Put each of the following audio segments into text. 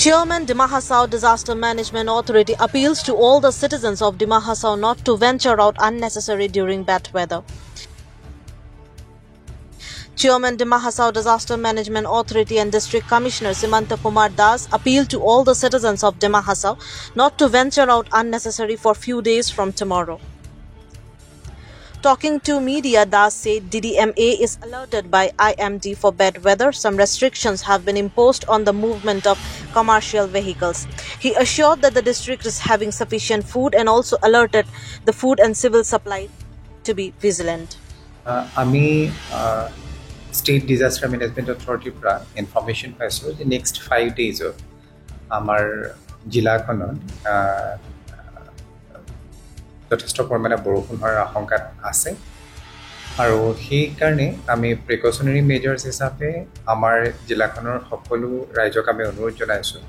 Chairman Dima Hasao Disaster Management Authority appeals to all the citizens of Dima Hasao not to venture out unnecessarily during bad weather. Chairman Dima Hasao Disaster Management Authority and District Commissioner Simanta Kumar Das appealed to all the citizens of Dima Hasao not to venture out unnecessarily for few days from tomorrow. Talking to media, Das said DDMA is alerted by IMD for bad weather. Some restrictions have been imposed on the movement of commercial vehicles. He assured that the district is having sufficient food and also alerted the food and civil supply to be vigilant. State Disaster Management Authority পৰা information পাইছোঁ যে next 5 ডেইজত আমাৰ জিলাখনত যথেষ্ট পৰিমাণে বৰষুণ হোৱাৰ আশংকা আছে আৰু সেইকাৰণে আমি প্ৰিকশ্যনেৰী মেজাৰ্ছ হিচাপে আমাৰ জিলাখনৰ সকলো ৰাইজক আমি অনুৰোধ জনাইছোঁ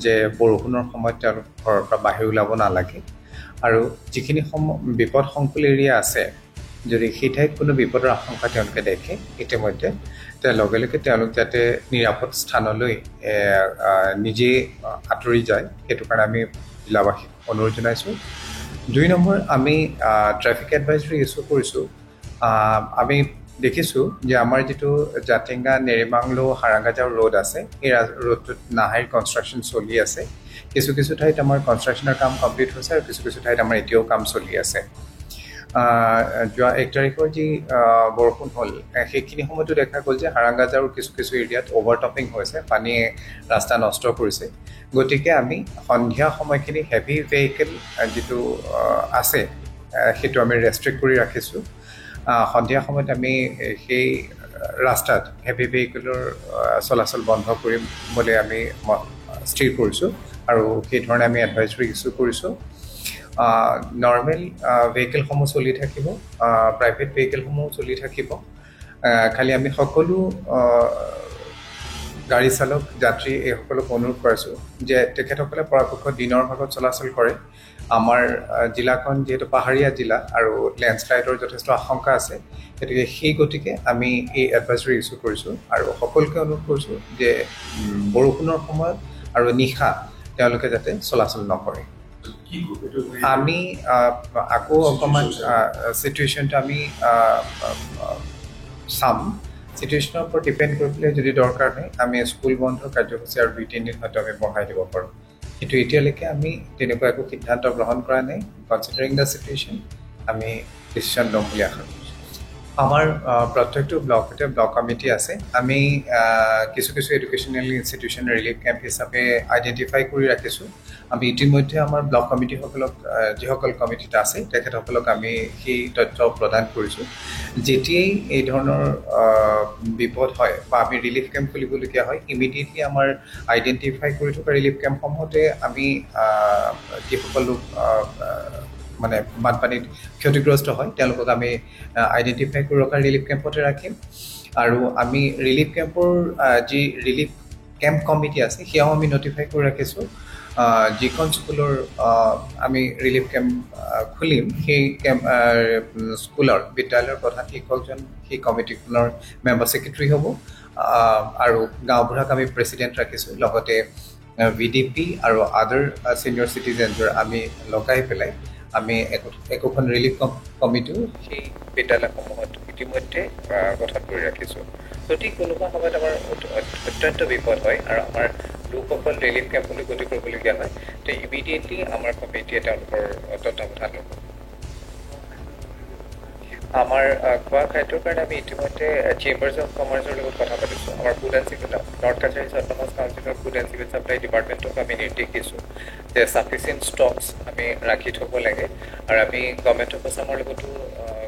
যে বৰষুণৰ সময়ত তেওঁলোক ঘৰৰ পৰা বাহিৰ ওলাব নালাগে আৰু যিখিনি বিপদ সংকুল এৰিয়া আছে যদি সেই ঠাইত কোনো বিপদৰ আশংকা তেওঁলোকে দেখে ইতিমধ্যে লগে লগে তেওঁলোক যাতে নিৰাপদ স্থানলৈ নিজে আঁতৰি যায় সেইটো কাৰণে আমি জিলাবাসীক অনুৰোধ জনাইছোঁ 2 নম্বৰ আমি ট্ৰাফিক এডভাইজৰী ইছ্যু কৰিছোঁ আমি দেখিছোঁ যে আমাৰ যিটো জাতিংগা নেৰিমাংলো হাৰাংগাজাও ৰোড আছে এই ৰোডটোত নাহাইৰ কনষ্ট্ৰাকশ্যন চলি আছে কিছু ঠাইত আমাৰ কনষ্ট্ৰাকশ্যনৰ কাম কমপ্লিট হৈছে আৰু কিছু ঠাইত আমাৰ এতিয়াও কাম চলি আছে যোৱা 1 তাৰিখৰ যি বৰষুণ হ'ল সেইখিনি সময়তো দেখা গ'ল যে হাৰাংগাজাৰৰ কিছু এৰিয়াত অভাৰটপিং হৈছে পানীয়ে ৰাস্তা নষ্ট কৰিছে গতিকে আমি সন্ধিয়া সময়খিনি হেভি ভেহিকল যিটো আছে সেইটো আমি ৰেষ্ট্ৰিক্ট কৰি ৰাখিছোঁ সন্ধিয়া সময়ত আমি সেই ৰাস্তাত হেভি ভেহিকলৰ চলাচল বন্ধ কৰিম বুলি আমি স্থিৰ কৰিছোঁ আৰু সেই ধৰণে আমি এডভাইজৰী ইছ্যু কৰিছোঁ নৰ্মেল ভেহিকলসমূহ চলি থাকিব প্ৰাইভেট ভেহিকলসমূহ চলি থাকিব খালি আমি সকলো গাড়ী চালক যাত্ৰী এইসকলক অনুৰোধ কৰিছোঁ যে তেখেতসকলে পৰাপক্ষত দিনৰ ভাগত চলাচল কৰে আমাৰ জিলাখন যিহেতু পাহাৰীয়া জিলা আৰু লেণ্ডশ্লাইডৰ যথেষ্ট আশংকা আছে গতিকে আমি এই এডভাইজৰী ইছ্যু কৰিছোঁ আৰু সকলোকে অনুৰোধ কৰিছোঁ যে বৰষুণৰ সময়ত আৰু নিশা তেওঁলোকে যাতে চলাচল নকৰে আমি আকৌ অকণমান চিটুৱেশ্যনটো আমি চাম চিটুৱেশ্যনৰ ওপৰত ডিপেণ্ড কৰি পেলাই যদি দৰকাৰ হয় আমি স্কুল বন্ধ কাৰ্যসূচী আৰু 2-3 দিন হয়তো আমি বঢ়াই দিব পাৰোঁ কিন্তু এতিয়ালৈকে আমি তেনেকুৱা একো সিদ্ধান্ত গ্ৰহণ কৰা নাই কনচিডাৰিং দ্য চিটুৱেশ্যন আমি ডিচিশ্যন ল'ম বুলি আশা কৰিছোঁ আমাৰ প্ৰত্যেকটো ব্লকতে ব্লক কমিটি আছে আমি কিছু এডুকেশ্যনেল ইনষ্টিটিউশ্যন ৰিলিফ কেম্প হিচাপে আইডেণ্টিফাই কৰি ৰাখিছোঁ আমি ইতিমধ্যে আমাৰ ব্লক কমিটিসকলক যিসকল কমিটিত আছে তেখেতসকলক আমি সেই তথ্য প্ৰদান কৰিছোঁ যেতিয়াই এই ধৰণৰ বিপদ হয় বা আমি ৰিলিফ কেম্প খুলিবলগীয়া হয় ইমিডিয়েটলি আমাৰ আইডেণ্টিফাই কৰি থকা ৰিলিফ কেম্পসমূহতে আমি যিসকল লোক মানে বানপানীত ক্ষতিগ্ৰস্ত হয় তেওঁলোকক আমি আইডেণ্টিফাই কৰি ৰখা ৰিলিফ কেম্পতে ৰাখিম আৰু আমি ৰিলিফ কেম্পৰ যি ৰিলিফ কেম্প কমিটি আছে সেয়াও আমি নটিফাই কৰি ৰাখিছোঁ যিখন স্কুলৰ আমি ৰিলিফ কেম্প খুলিম সেই কেম্প স্কুলৰ বিদ্যালয়ৰ প্ৰধান শিক্ষকজন সেই কমিটিখনৰ মেম্বাৰ ছেক্ৰেটাৰী হ'ব আৰু গাঁওবুঢ়াক আমি প্ৰেচিডেণ্ট ৰাখিছোঁ লগতে VDP আৰু আদাৰ ছিনিয়ৰ চিটিজেনছৰ আমি লগাই পেলাই আমি একোখন ৰিলিফ কমিটিও সেই বিদ্যালয়সমূহত ইতিমধ্যে গঠন কৰি ৰাখিছোঁ যদি কোনোবা সময়ত আমাৰ অত্যন্ত বিপদ হয় আৰু আমাৰ লোকসকল ৰিলিফ কেম্পলৈ গতি কৰিবলগীয়া হয় তো ইমিডিয়েটলি আমাৰ কমিটিয়ে তেওঁলোকৰ তত্ত্বাৱধান ল'ব আমাৰ খোৱা খাদ্যৰ কাৰণে আমি ইতিমধ্যে চেম্বাৰ্ছ অফ কমাৰ্চৰ লগত কথা পাতিছোঁ আমাৰ food and civil north Cachar autonomous কাউন্সিলৰ ফুড এণ্ড চিভিল ছাপ্লাই ডিপাৰ্টমেণ্টক আমি নিৰ্দেশ দিছোঁ যে ছাফিচিয়েণ্ট ষ্টকছ আমি ৰাখি থ'ব লাগে আৰু আমি গভৰ্ণমেণ্ট অফ আছামৰ লগতো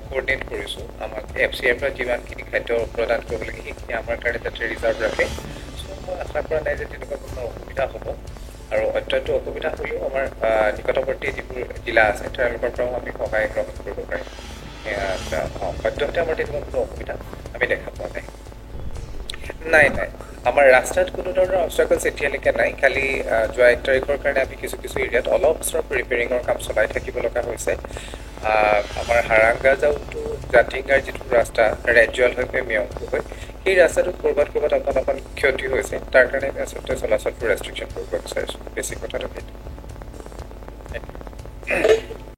কোঅৰ্ডিনেট কৰিছোঁ আমাক FCIৰ পৰা যিমানখিনি খাদ্য প্ৰদান কৰিব লাগে সেইখিনি আমাৰ কাৰণে যাতে ৰিজাৰ্ভ ৰাখে চ' মই আশা কৰা নাই যে তেনেকুৱা কোনো অসুবিধা হ'ব আৰু অত্যন্ত অসুবিধা হ'লেও আমাৰ নিকটৱৰ্তী যিবোৰ জিলা আছে তেওঁলোকৰ পৰাও আমি সহায় গ্ৰহণ কৰিব পাৰিম সদ্যহতে আমাৰ তেনেকুৱা কোনো অসুবিধা আমি দেখা পোৱা নাই আমাৰ ৰাস্তাত কোনো ধৰণৰ অবষ্টাকলছ এতিয়ালৈকে নাই খালি যোৱা 1 তাৰিখৰ কাৰণে আমি কিছু এৰিয়াত অলপ চলপ ৰিপেয়াৰিঙৰ কাম চলাই থাকিব লগা হৈছে আমাৰ হাৰাংগাজাওটো জাতিংগাৰ যিটো ৰাস্তা ৰেজুৱেল হৈ মিয়ংটো হৈ এই ৰাস্তাটোত ক'ৰবাত অকণ ক্ষতি হৈছে তাৰ কাৰণে আমি আচলতে চলাচলটো ৰেষ্ট্ৰিকশ্যন কৰিব বিচাৰিছোঁ বেছি কথাটো সেইটো